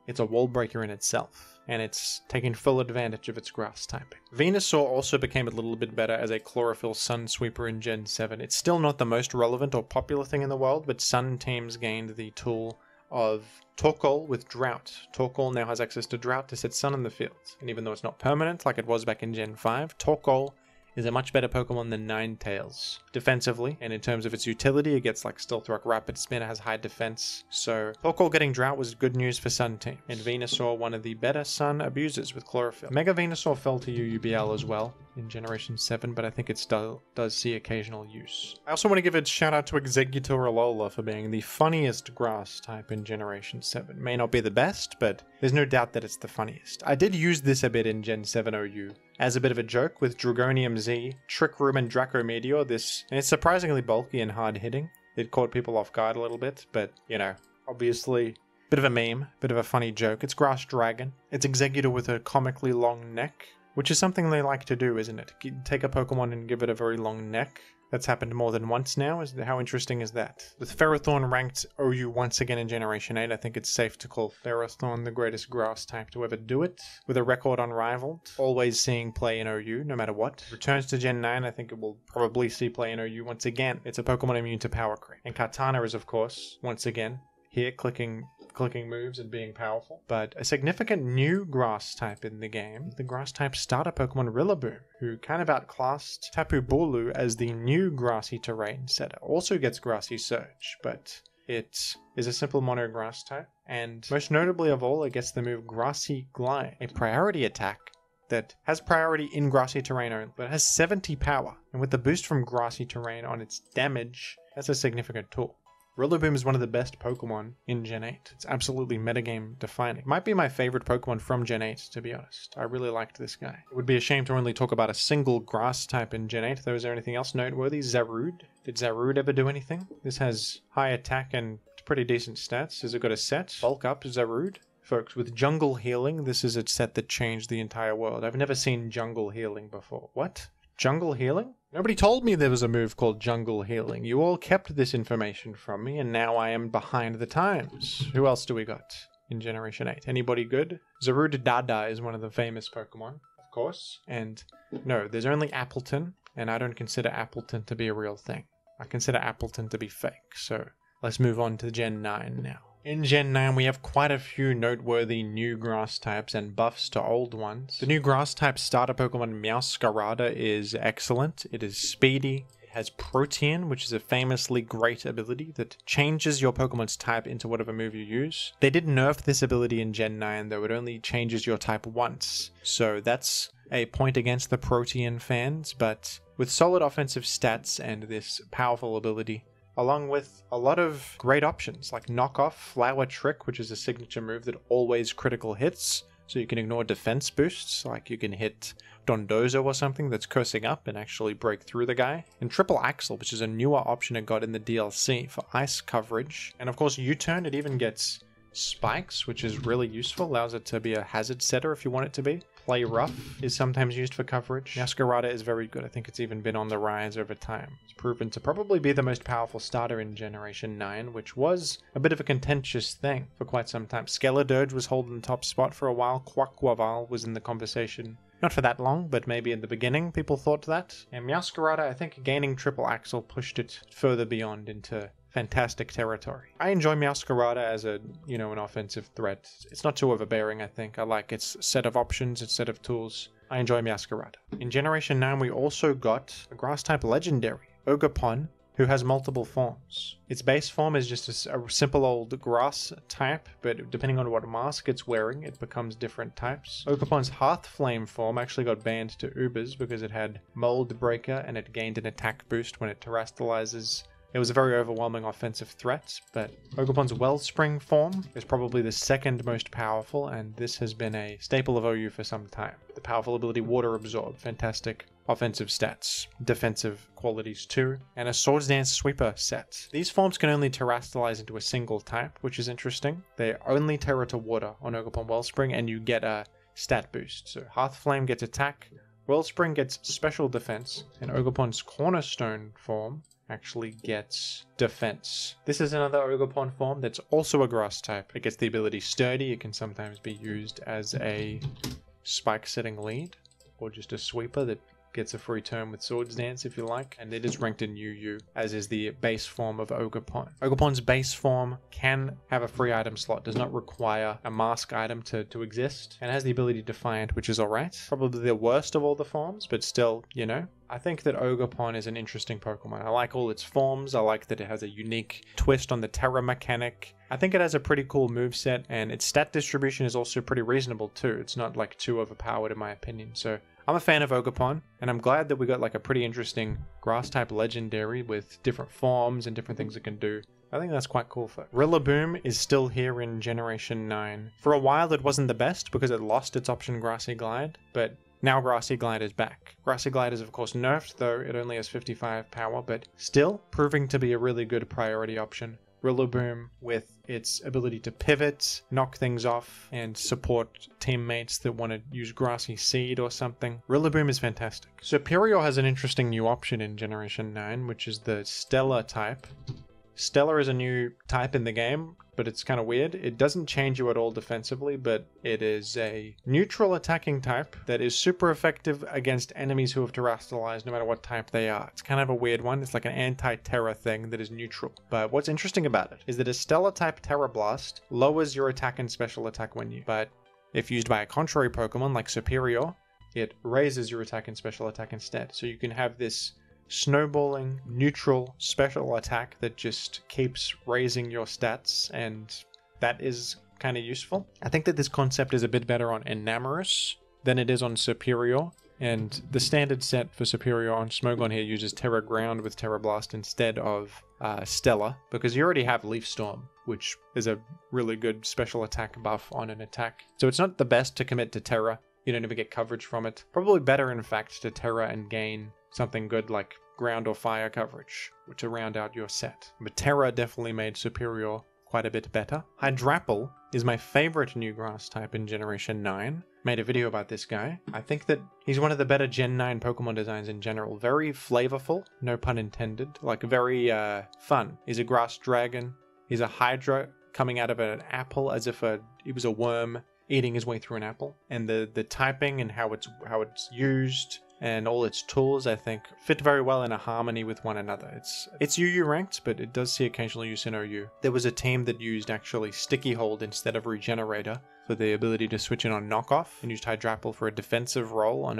S1: it's a wall breaker in itself, and it's taking full advantage of its grass typing. Venusaur also became a little bit better as a Chlorophyll Sun Sweeper in Gen 7. It's still not the most relevant or popular thing in the world, but Sun teams gained the tool of Torkoal with Drought. Torkoal now has access to Drought to set Sun in the field. And even though it's not permanent like it was back in Gen 5, Torkoal is a much better Pokemon than Ninetales. Defensively, and in terms of its utility, it gets like Stealth Rock, Rapid Spin, it has high defense. So Torkoal getting Drought was good news for Sun Team. And Venusaur, one of the better Sun abusers with Chlorophyll. Mega Venusaur fell to UUBL as well in Generation 7, but I think it still does see occasional use. I also want to give a shout out to Exeggutor Alola for being the funniest grass type in Generation 7. May not be the best, but there's no doubt that it's the funniest. I did use this a bit in Gen 7 OU as a bit of a joke with Dragonium Z, Trick Room, and Draco Meteor. And it's surprisingly bulky and hard hitting. It caught people off guard a little bit, but you know, obviously bit of a meme, bit of a funny joke. It's Grass Dragon. It's Exeggutor with a comically long neck, which is something they like to do, isn't it? Take a Pokemon and give it a very long neck. That's happened more than once now. How interesting is that? With Ferrothorn ranked OU once again in Generation 8, I think it's safe to call Ferrothorn the greatest grass type to ever do it. With a record unrivaled, always seeing play in OU no matter what. Returns to Gen 9, I think it will probably see play in OU once again. It's a Pokemon immune to Power Creep. And Kartana is, of course, once again, here clicking moves and being powerful. But a significant new grass type in the game, the grass type starter Pokemon Rillaboom, who kind of outclassed Tapu Bulu as the new grassy terrain setter. Also gets Grassy Surge, but it is a simple mono grass type. And most notably of all, it gets the move Grassy Glide, a priority attack that has priority in grassy terrain only, but has 70 power. And with the boost from grassy terrain on its damage, that's a significant tool. Rillaboom is one of the best Pokemon in Gen 8. It's absolutely metagame defining. It might be my favorite Pokemon from Gen 8, to be honest. I really liked this guy. It would be a shame to only talk about a single grass type in Gen 8, though. Is there anything else noteworthy? Zarude? Did Zarude ever do anything? This has high attack and pretty decent stats. Has it got a set? Bulk up Zarude? Folks, with Jungle Healing, this is a set that changed the entire world. I've never seen Jungle Healing before. What? Jungle Healing? Nobody told me there was a move called Jungle Healing. You all kept this information from me, and now I am behind the times. Who else do we got in Generation 8? Anybody good? Zarude Dada is one of the famous Pokemon, of course. And no, there's only Appleton, and I don't consider Appleton to be a real thing. I consider Appleton to be fake, so let's move on to Gen 9 now. In Gen 9, we have quite a few noteworthy new grass types and buffs to old ones. The new grass type starter Pokemon Meowscarada is excellent. It is speedy. It has Protean, which is a famously great ability that changes your Pokemon's type into whatever move you use. They did nerf this ability in Gen 9, though. It only changes your type once. So that's a point against the Protean fans, but with solid offensive stats and this powerful ability, along with a lot of great options like Knockoff, Flower Trick, which is a signature move that always critical hits, so you can ignore defense boosts, like you can hit Dondozo or something that's cursing up and actually break through the guy. And Triple Axle, which is a newer option it got in the DLC for ice coverage. And of course U-Turn, it even gets Spikes, which is really useful, allows it to be a hazard setter if you want it to be. Play Rough is sometimes used for coverage. Meowscarada is very good. I think it's even been on the rise over time. It's proven to probably be the most powerful starter in Generation 9, which was a bit of a contentious thing for quite some time. Skeledirge was holding the top spot for a while. Quaquaval was in the conversation. Not for that long, but maybe in the beginning people thought that. And Meowscarada, I think gaining Triple Axle pushed it further beyond into fantastic territory. I enjoy Meowscarada as an offensive threat. It's not too overbearing, I think. I like its set of options, its set of tools. I enjoy Meowscarada. In Generation 9, we also got a grass-type legendary, Ogerpon, who has multiple forms. Its base form is just a simple old grass type, but depending on what mask it's wearing, it becomes different types. Ogerpon's Hearthflame form actually got banned to Ubers because it had Mold Breaker and it gained an attack boost when it terastallizes. It was a very overwhelming offensive threat, but Ogerpon's Wellspring form is probably the second most powerful, and this has been a staple of OU for some time. The powerful ability Water Absorb, fantastic offensive stats, defensive qualities too, and a Swords Dance Sweeper set. These forms can only terastallize into a single type, which is interesting. They only Terra to Water on Ogerpon Wellspring, and you get a stat boost. So Hearthflame gets attack, Wellspring gets special defense, and Ogerpon's Cornerstone form actually gets defense. This is another Ogerpon form that's also a grass type. It gets the ability Sturdy. It can sometimes be used as a spike setting lead or just a sweeper that gets a free turn with Swords Dance if you like, and it is ranked in UU, as is the base form of Ogerpon. Ogerpon's base form can have a free item slot, does not require a mask item to exist, and has the ability Defiant, which is alright. Probably the worst of all the forms, but still, you know. I think that Ogerpon is an interesting Pokemon. I like all its forms, I like that it has a unique twist on the Terra mechanic. I think it has a pretty cool moveset, and its stat distribution is also pretty reasonable too. It's not like too overpowered in my opinion, so I'm a fan of Ogerpon, and I'm glad that we got like a pretty interesting grass-type legendary with different forms and different things it can do. I think that's quite cool. Rillaboom is still here in Generation 9. For a while it wasn't the best because it lost its option Grassy Glide, but now Grassy Glide is back. Grassy Glide is of course nerfed, though it only has 55 power, but still proving to be a really good priority option. Rillaboom, with its ability to pivot, knock things off, and support teammates that want to use Grassy Seed or something. Rillaboom is fantastic. Superior has an interesting new option in Generation 9, which is the Stellar type. Stellar is a new type in the game, but it's kind of weird. It doesn't change you at all defensively, but it is a neutral attacking type that is super effective against enemies who have terrestrialized no matter what type they are. It's kind of a weird one. It's like an anti-Terra thing that is neutral. But what's interesting about it is that a Stellar type Terra Blast lowers your attack and special attack when you, but if used by a contrary Pokemon like Superior, it raises your attack and special attack instead. So you can have this snowballing neutral special attack that just keeps raising your stats, and that is kind of useful. I think that this concept is a bit better on Enamorous than it is on Superior, and the standard set for Superior on Smogon here uses Terra Ground with Terra Blast instead of Stellar, because you already have Leaf Storm, which is a really good special attack buff on an attack. So it's not the best to commit to Terra. You don't ever get coverage from it. Probably better in fact to Terra and gain something good like ground or fire coverage to round out your set. But Terra definitely made Superior quite a bit better. Hydrapple is my favorite new grass type in Generation 9. Made a video about this guy. I think that he's one of the better Gen 9 Pokemon designs in general. Very flavorful, no pun intended. Like very fun. He's a grass dragon. He's a Hydra coming out of an apple as if he was a worm eating his way through an apple. And the typing and how it's used and all its tools, I think, fit very well in a harmony with one another. It's UU ranked, but it does see occasional use in OU. There was a team that used actually Sticky Hold instead of Regenerator for the ability to switch in on Knockoff, and used Hydrapple for a defensive role on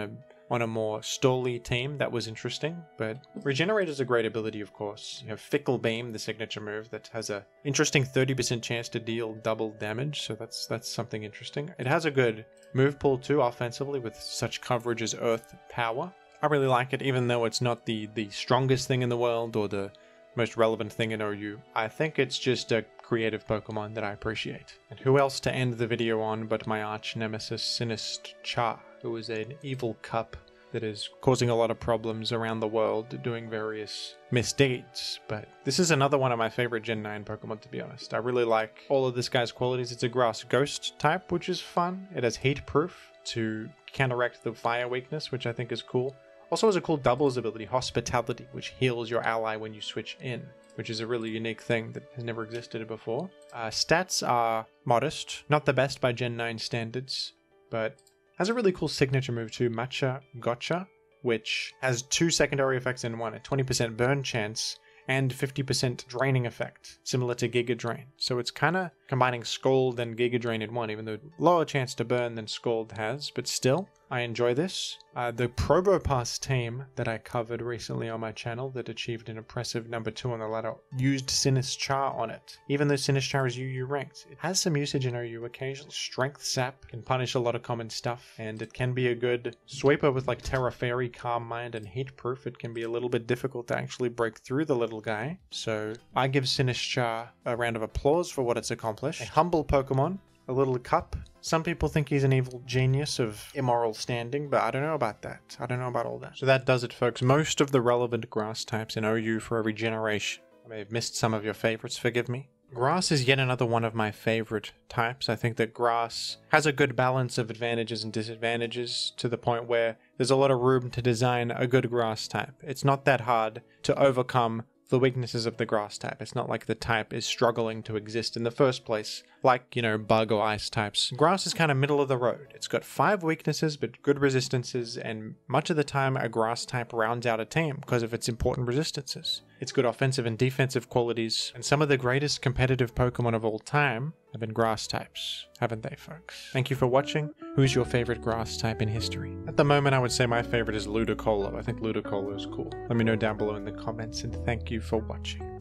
S1: a more stally team. That was interesting, but Regenerator is a great ability, of course. You have Fickle Beam, the signature move that has a interesting 30% chance to deal double damage, so that's something interesting. It has a good move pool too offensively with such coverage as Earth Power. I really like it, even though it's not the strongest thing in the world or the most relevant thing in OU. I think it's just a creative Pokemon that I appreciate. And who else to end the video on but my arch nemesis Sinistcha, who is an evil cup that is causing a lot of problems around the world, doing various misdeeds. But this is another one of my favorite Gen 9 Pokemon, to be honest. I really like all of this guy's qualities. It's a grass ghost type, which is fun. It has heat proof to counteract the fire weakness, which I think is cool. Also has a cool doubles ability, Hospitality, which heals your ally when you switch in, which is a really unique thing that has never existed before. Stats are modest, not the best by Gen 9 standards, but has a really cool signature move too, Matcha Gotcha, which has 2 secondary effects in one, a 20% burn chance and 50% draining effect, similar to Giga Drain. So it's kind of combining Scald and Giga Drain in one, even though lower chance to burn than Scald has, but still, I enjoy this. The Probopass team that I covered recently on my channel that achieved an impressive number 2 on the ladder used Sinistcha on it. Even though Sinistcha is UU ranked, it has some usage in OU occasionally. Strength Sap can punish a lot of common stuff, and it can be a good sweeper with like Terra Fairy, Calm Mind, and Heat Proof. It can be a little bit difficult to actually break through the little guy. So I give Sinistcha a round of applause for what it's accomplished. A humble Pokemon, a little cup. Some people think he's an evil genius of immoral standing, but I don't know about that. I don't know about all that. So that does it, folks. Most of the relevant grass types in OU for every generation. I may have missed some of your favorites, forgive me. Grass is yet another one of my favorite types. I think that grass has a good balance of advantages and disadvantages to the point where there's a lot of room to design a good grass type. It's not that hard to overcome the weaknesses of the grass type. It's not like the type is struggling to exist in the first place, like, bug or ice types. Grass is kind of middle of the road. It's got 5 weaknesses, but good resistances, and much of the time a grass type rounds out a team because of its important resistances. It's good offensive and defensive qualities, and some of the greatest competitive Pokemon of all time have been grass types, haven't they, folks? Thank you for watching. Who's your favorite grass type in history? At the moment, I would say my favorite is Ludicolo. I think Ludicolo is cool. Let me know down below in the comments, and thank you for watching.